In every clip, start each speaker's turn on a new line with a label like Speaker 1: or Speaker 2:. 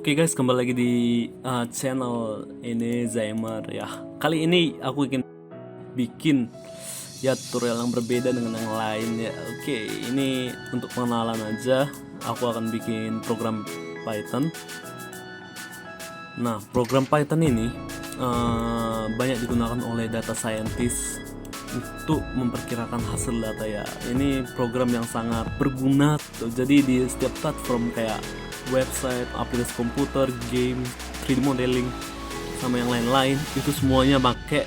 Speaker 1: Oke guys, kembali lagi di channel ini Zaimer ya. Kali ini aku ingin bikin ya tutorial yang berbeda dengan yang lain ya. Oke, ini untuk pengenalan aja. Aku akan bikin program Python. Nah, program Python ini banyak digunakan oleh data scientist untuk memperkirakan hasil data ya. Ini program yang sangat berguna tuh. Jadi di setiap platform kayak website, aplikasi komputer, game, 3D modeling, sama yang lain-lain itu semuanya pakai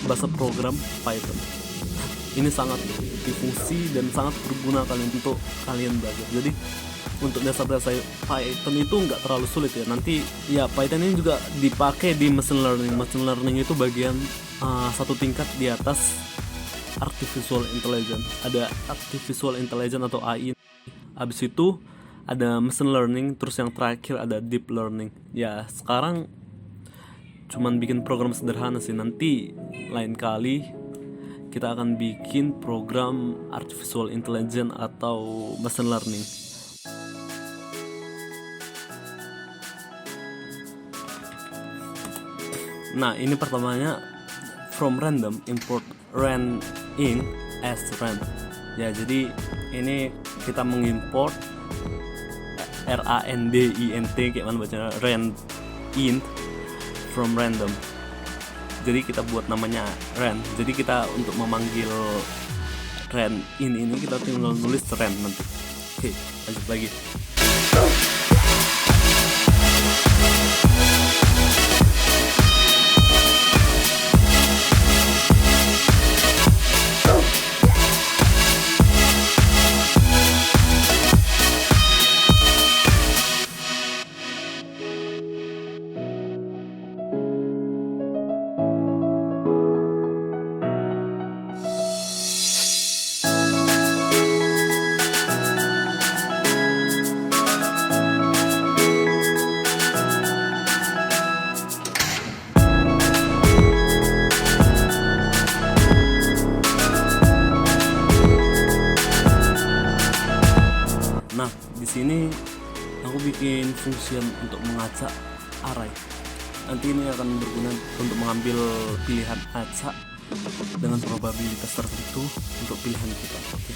Speaker 1: bahasa program Python. Ini sangat difungsi dan sangat berguna kalian untuk kalian belajar. Jadi untuk dasar-dasar Python itu nggak terlalu sulit ya. Nanti ya Python ini juga dipakai di machine learning. Machine learning itu bagian satu tingkat di atas artificial intelligence. Ada artificial intelligence atau AI. Habis itu ada machine learning, terus yang terakhir ada deep learning. Ya sekarang cuman bikin program sederhana sih. Nanti lain kali kita akan bikin program artificial intelligence atau machine learning. Nah, ini pertamanya from random import rand in as rand. Ya, jadi ini kita mengimport randint kayak mana bacanya, rand int from random. Jadi kita buat namanya rand. Jadi kita untuk memanggil rand ini kita tinggal nulis rand nanti. Oke, lanjut lagi. Nah, di sini aku bikin fungsi untuk mengacak array. Nanti ini akan berguna untuk mengambil pilihan acak dengan probabilitas tertentu untuk pilihan kita. Oke.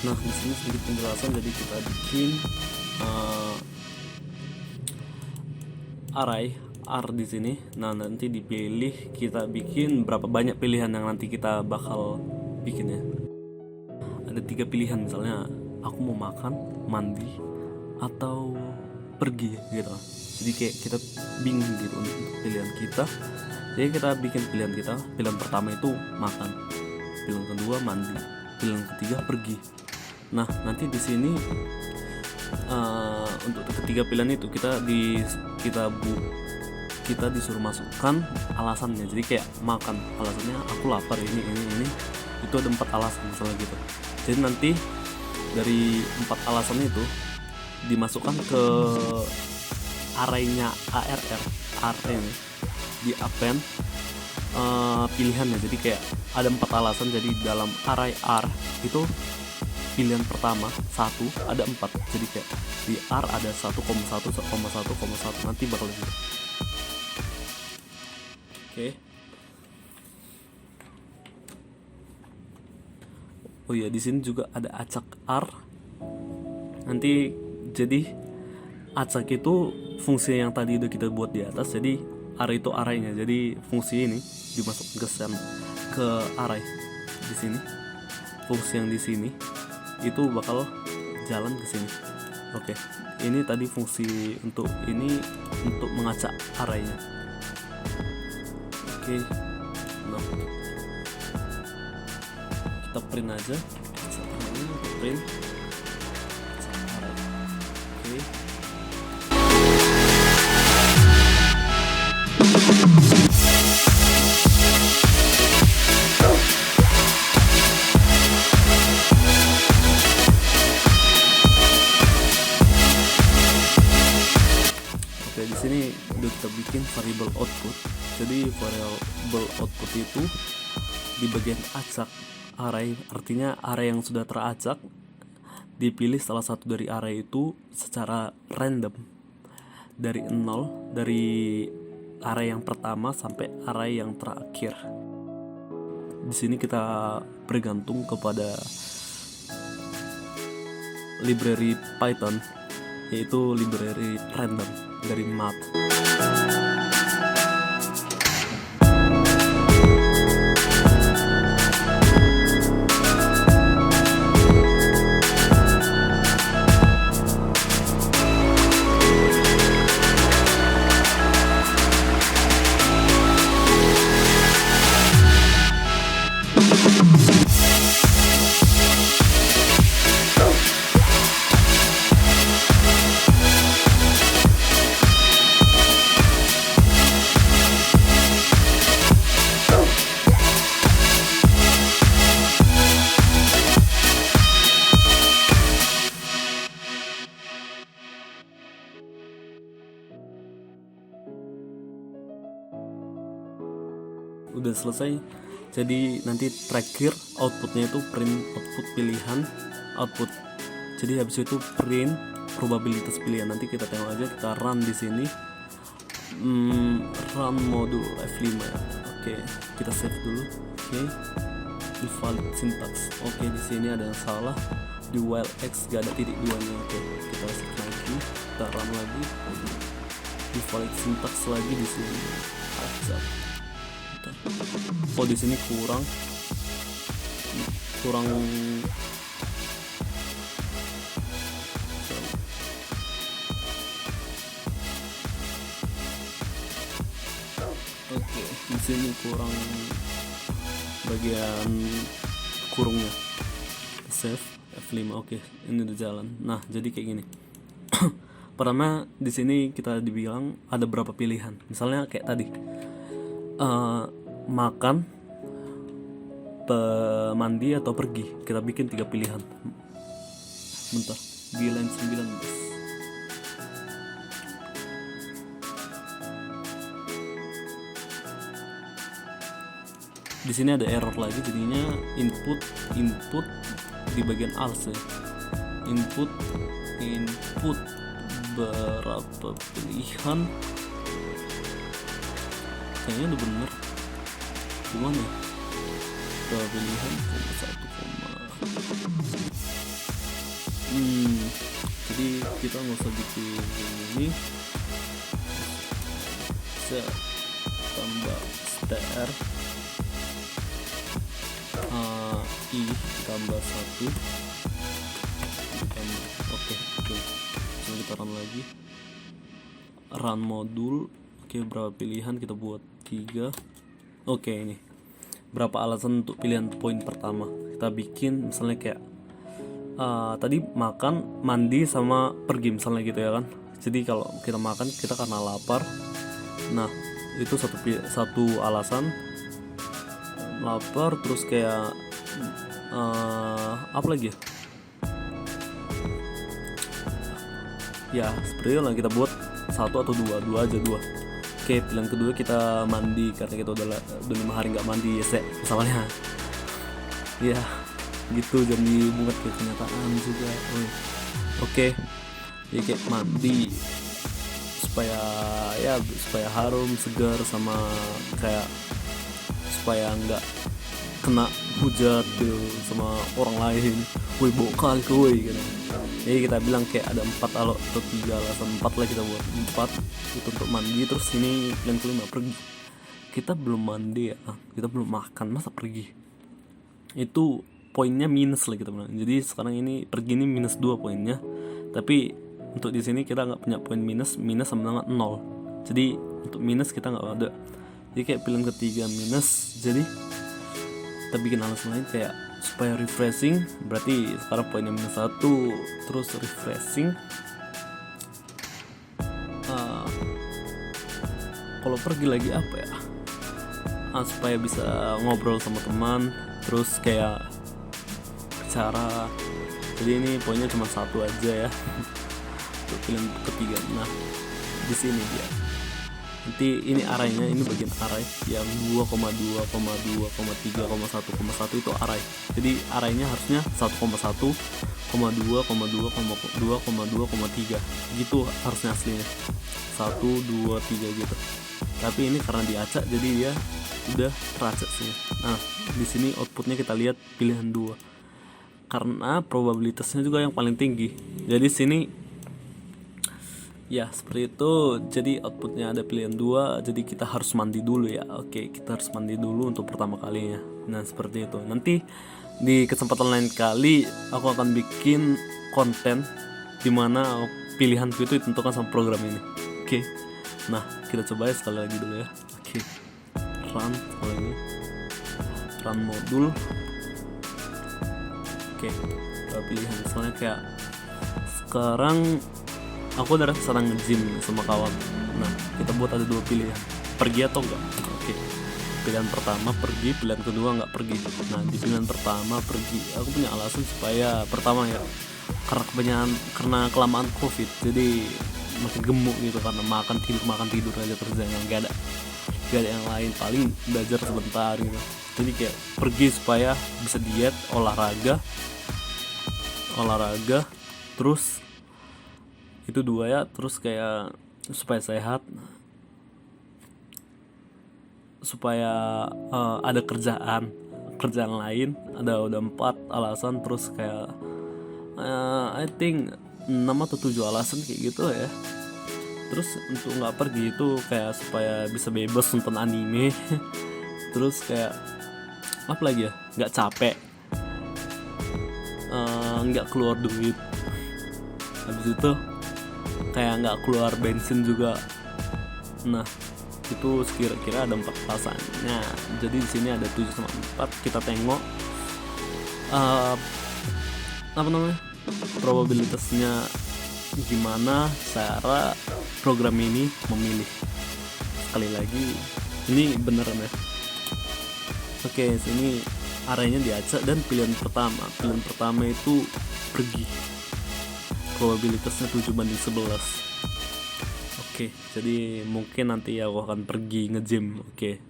Speaker 1: Nah, di sini sedikit penjelasan. Jadi kita bikin array R di sini. Nah, nanti dipilih, kita bikin berapa banyak pilihan yang nanti kita bakal bikin ya. Ada 3 pilihan, misalnya aku mau makan, mandi, atau pergi gitu. Jadi kayak kita bingung gitu untuk pilihan kita. Jadi kita bikin pilihan kita. Pilihan pertama itu makan, pilihan kedua mandi, pilihan ketiga pergi. Nah, nanti di sini untuk ketiga pilihan itu kita disuruh masukkan alasannya. Jadi kayak makan, alasannya aku lapar, ini itu ada 4 alasan misalnya gitu. Jadi nanti dari 4 alasan itu dimasukkan ke arraynya array di append pilihannya. Jadi kayak ada 4 alasan. Jadi dalam array R itu pilihan pertama 1 ada 4. Jadi kayak di R ada 1,1,1,1 nanti bakal gitu. Oke. Oh iya, di sini juga ada acak R. Nanti jadi acak itu fungsi yang tadi udah kita buat di atas, jadi R itu arraynya. Jadi fungsi ini dimasukkan ke array di sini. Fungsi yang di sini itu bakal jalan ke sini. Oke, ini tadi fungsi untuk ini untuk mengacak arraynya. Oke, nah kita print aja. Print array. Oke. Oke, di sini udah kita bikin variable output. Jadi variable output itu di bagian acak array, artinya array yang sudah teracak dipilih salah satu dari array itu secara random dari 0, dari array yang pertama sampai array yang terakhir. Di sini kita bergantung kepada library Python, yaitu library random dari math. Udah selesai, jadi nanti terakhir outputnya itu print output pilihan output. Jadi habis itu print probabilitas pilihan. Nanti kita tengok aja, kita run di sini. Run modul F5 ya. Oke, kita save dulu. Oke, invalid syntax. Oke, di sini ada yang salah, di while x gak ada titik duanya. Oke, kita save lagi, kita run lagi. Invalid syntax lagi di sini. Oh, di sini kurang oke, di sini kurang bagian kurungnya. Save F5. Oke, ini udah jalan. Nah, jadi kayak gini. Pertama di sini kita dibilang ada berapa pilihan. Misalnya kayak tadi, makan, mandi atau pergi. Kita bikin 3 pilihan. Bentar, di line 19. Di sini ada error lagi, jadinya input di bagian else ya. Input berapa pilihan? Kayaknya udah bener. Gimana ya? Berapa pilihan? 1, jadi kita nggak usah bikin ini. Bisa tambah str i tambah 1 ditambah. Oke. Coba kita run lagi. Run modul. Oke, berapa pilihan? Kita buat 3. Oke, ini berapa alasan untuk pilihan poin pertama. Kita bikin misalnya kayak tadi makan, mandi, sama pergi misalnya gitu ya kan. Jadi kalau kita makan, kita karena lapar. Nah, itu satu alasan. Lapar, terus kayak apa lagi ya? Ya, seperti itu lah, kita buat 1 atau 2 aja. Oke, pilihan kedua kita mandi karena kita udah 5 hari nggak mandi ya, misalnya. Ya, gitu, jadi buat ke kenyataan juga. Oke, ya kayak mandi supaya harum, segar, sama kayak supaya nggak kena hujat gitu sama orang lain, woi bokal ke woi gitu. Jadi kita bilang kayak ada 4 atau 3 alasan, 4 lah kita buat 4 itu untuk mandi. Terus ini yang kelima pergi. Kita belum mandi ya, kita belum makan masa pergi, itu poinnya minus lah kita bilang. Jadi sekarang ini pergi ini minus 2 poinnya, tapi untuk di sini kita nggak punya poin minus sama dengan 0. Jadi untuk minus kita nggak ada. Jadi kayak pilihan ketiga minus. Jadi kita bikin alasan lain kayak supaya refreshing, berarti sekarang poinnya minus 1. Terus refreshing, kalau pergi lagi apa ya, supaya bisa ngobrol sama teman, terus kayak bicara. Jadi ini poinnya cuma 1 aja ya untuk pilihan ketiga. Nah di sini dia nanti ini arahnya, ini bagian arah yang 2,2,2,3,1,1 itu arah. Jadi arahnya harusnya 1,1,2,2,2,3 gitu harusnya aslinya, 1, 2, 3 gitu. Tapi ini karena diacak jadi dia udah teracak sih. Nah di sini outputnya kita lihat pilihan 2 karena probabilitasnya juga yang paling tinggi. Jadi sini ya seperti itu. Jadi outputnya ada pilihan 2. Jadi kita harus mandi dulu ya. Oke, kita harus mandi dulu untuk pertama kalinya. Nah seperti itu. Nanti di kesempatan lain kali aku akan bikin konten dimana pilihanku itu ditentukan sama program ini. Oke. Nah kita coba ya sekali lagi dulu ya. Oke, run sekali lagi, run modul. Oke, pilihan misalnya kayak sekarang aku udah sedang nge-gym sama kawan. Nah kita buat ada 2 pilihan, pergi atau enggak. Oke, pilihan pertama pergi, pilihan kedua enggak pergi. Nah di pilihan pertama pergi, aku punya alasan supaya pertama ya, karena kelamaan covid jadi makin gemuk gitu, karena makan tidur aja terus, nggak ada yang lain, paling belajar sebentar gitu. Jadi kayak pergi supaya bisa diet, olahraga terus itu 2 ya. Terus kayak supaya sehat, supaya ada kerjaan lain, ada udah 4 alasan. Terus kayak I think 6 atau 7 alasan kayak gitu ya. Terus untuk nggak pergi itu kayak supaya bisa bebas nonton anime terus kayak apa lagi ya, nggak capek, nggak keluar duit, habis itu kayak nggak keluar bensin juga. Nah itu kira-kira ada 4 alasannya. Jadi di sini ada 7 sama 4. Kita tengok probabilitasnya gimana cara program ini memilih. Sekali lagi ini beneran ya. Oke, sini arahnya diacak dan pilihan pertama itu pergi, probabilitasnya 7/11. Oke, jadi mungkin nanti aku akan pergi nge-gym. Oke,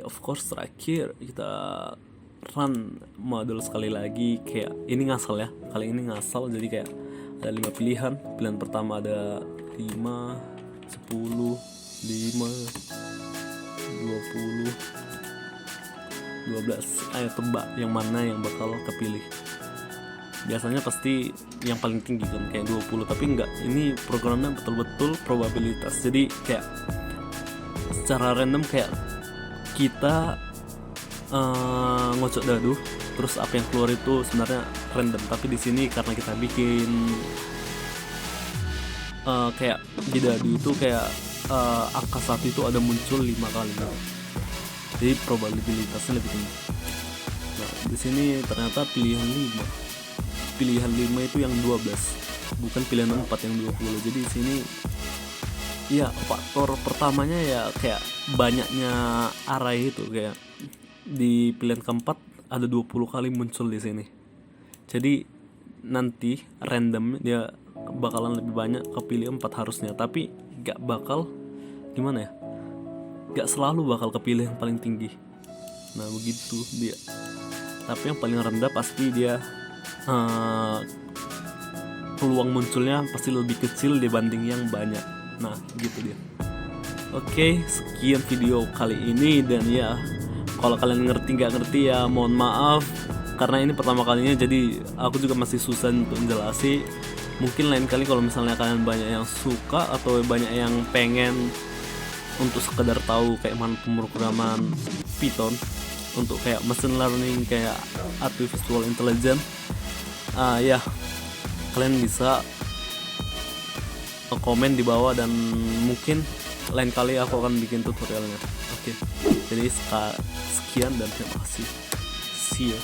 Speaker 1: of course terakhir kita run modul sekali lagi. Kayak ini ngasal ya, kali ini ngasal. Jadi kayak ada 5 pilihan. Pilihan pertama ada 5, 10, 5, 20, 12. Ayo tebak yang mana yang bakal kepilih. Biasanya pasti yang paling tinggi kan, kayak 20. Tapi enggak, ini programnya betul-betul probabilitas. Jadi kayak secara random, kayak kita ngocok dadu, terus apa yang keluar itu sebenarnya random. Tapi di sini karena kita bikin kayak di dadu itu kayak angka 1 itu ada muncul 5 kali, jadi probabilitasnya lebih tinggi. Nah di sini ternyata pilihan 5 itu yang 12, bukan pilihan 4 yang 20. Jadi di sini ya faktor pertamanya ya kayak banyaknya array itu, kayak di pilihan keempat ada 20 kali muncul di sini. Jadi nanti random dia bakalan lebih banyak kepilih 4 harusnya, tapi gak bakal gimana ya, gak selalu bakal kepilih yang paling tinggi. Nah begitu dia. Tapi yang paling rendah pasti dia peluang munculnya pasti lebih kecil dibanding yang banyak. Nah gitu dia. Oke, sekian video kali ini, dan ya Kalau kalian ngerti nggak ngerti ya mohon maaf, karena ini pertama kalinya jadi aku juga masih susah untuk menjelaskan. Mungkin lain kali kalau misalnya kalian banyak yang suka atau banyak yang pengen untuk sekedar tahu kayak mana pemrograman Python untuk kayak machine learning, kayak artificial intelligence, ya kalian bisa komen di bawah dan mungkin lain kali aku akan bikin tutorialnya. Oke, jadi sekian dan terima kasih. See you.